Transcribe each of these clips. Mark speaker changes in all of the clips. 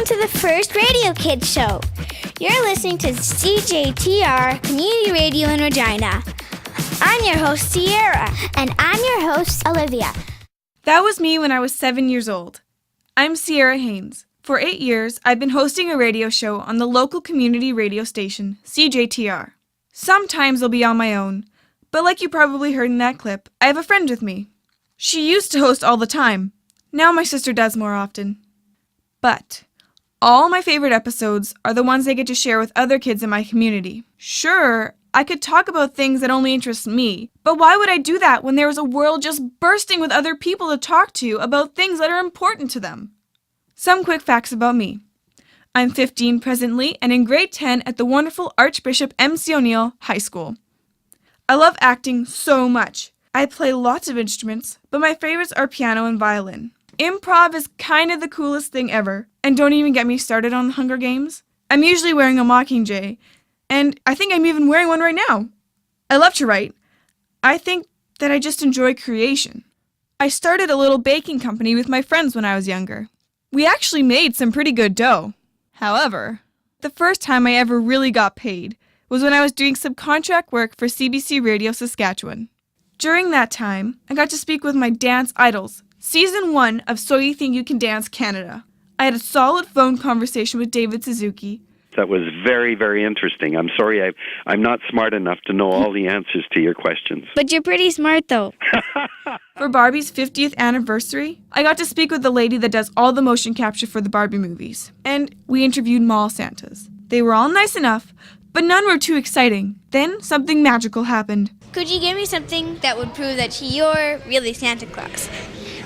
Speaker 1: Welcome to the first Radio Kids show. You're listening to CJTR Community Radio in Regina. I'm your host, Sierra. And I'm your host, Olivia.
Speaker 2: That was me when I was 7 years old. I'm Sierra Haynes. For 8 years, I've been hosting a radio show on the local community radio station, CJTR. Sometimes I'll be on my own, but like you probably heard in that clip, I have a friend with me. She used to host all the time. Now my sister does more often. But all my favorite episodes are the ones I get to share with other kids in my community. Sure, I could talk about things that only interest me, but why would I do that when there is a world just bursting with other people to talk to about things that are important to them? Some quick facts about me. I'm 15 presently and in grade 10 at the wonderful Archbishop M.C. O'Neill High School. I love acting so much. I play lots of instruments, but my favorites are piano and violin. Improv is kind of the coolest thing ever, and don't even get me started on the Hunger Games. I'm usually wearing a mockingjay, and I think I'm even wearing one right now. I love to write. I think that I just enjoy creation. I started a little baking company with my friends when I was younger. We actually made some pretty good dough. However, the first time I ever really got paid was when I was doing subcontract work for CBC Radio Saskatchewan. During that time, I got to speak with my dance idols, Season 1 of So You Think You Can Dance Canada. I had a solid phone conversation with David Suzuki.
Speaker 3: That was very, very interesting. I'm sorry I'm not smart enough to know all the answers to your questions.
Speaker 1: But you're pretty smart, though.
Speaker 2: For Barbie's 50th anniversary, I got to speak with the lady that does all the motion capture for the Barbie movies. And we interviewed mall Santas. They were all nice enough, but none were too exciting. Then something magical happened.
Speaker 1: Could you give me something that would prove that you're really Santa Claus?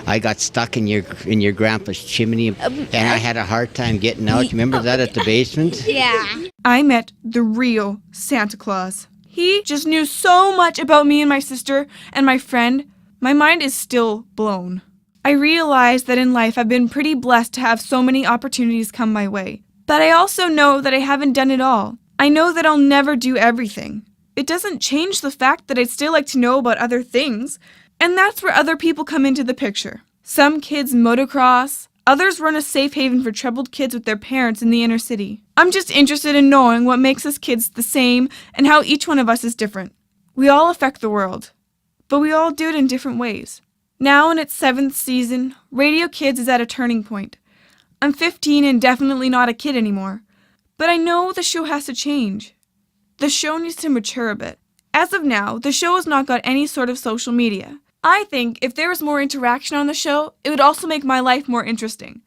Speaker 4: I got stuck in your grandpa's chimney, and I had a hard time getting out. You remember that at the basement?
Speaker 1: Yeah.
Speaker 2: I met the real Santa Claus. He just knew so much about me and my sister and my friend. My mind is still blown. I realize that in life I've been pretty blessed to have so many opportunities come my way. But I also know that I haven't done it all. I know that I'll never do everything. It doesn't change the fact that I'd still like to know about other things. And that's where other people come into the picture. Some kids motocross, others run a safe haven for troubled kids with their parents in the inner city. I'm just interested in knowing what makes us kids the same and how each one of us is different. We all affect the world, but we all do it in different ways. Now in its 7th season, Radio Kids is at a turning point. I'm 15 and definitely not a kid anymore, but I know the show has to change. The show needs to mature a bit. As of now, the show has not got any sort of social media. I think if there was more interaction on the show, it would also make my life more interesting.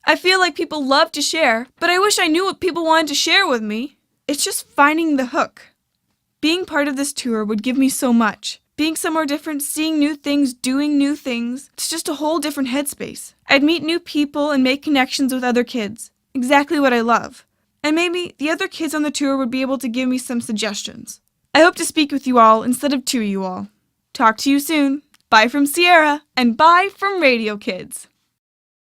Speaker 2: I feel like people love to share, but I wish I knew what people wanted to share with me. It's just finding the hook. Being part of this tour would give me so much. Being somewhere different, seeing new things, doing new things, it's just a whole different headspace. I'd meet new people and make connections with other kids. Exactly what I love. And maybe the other kids on the tour would be able to give me some suggestions. I hope to speak with you all instead of to you all. Talk to you soon. Bye from Sierra, and bye from Radio Kids.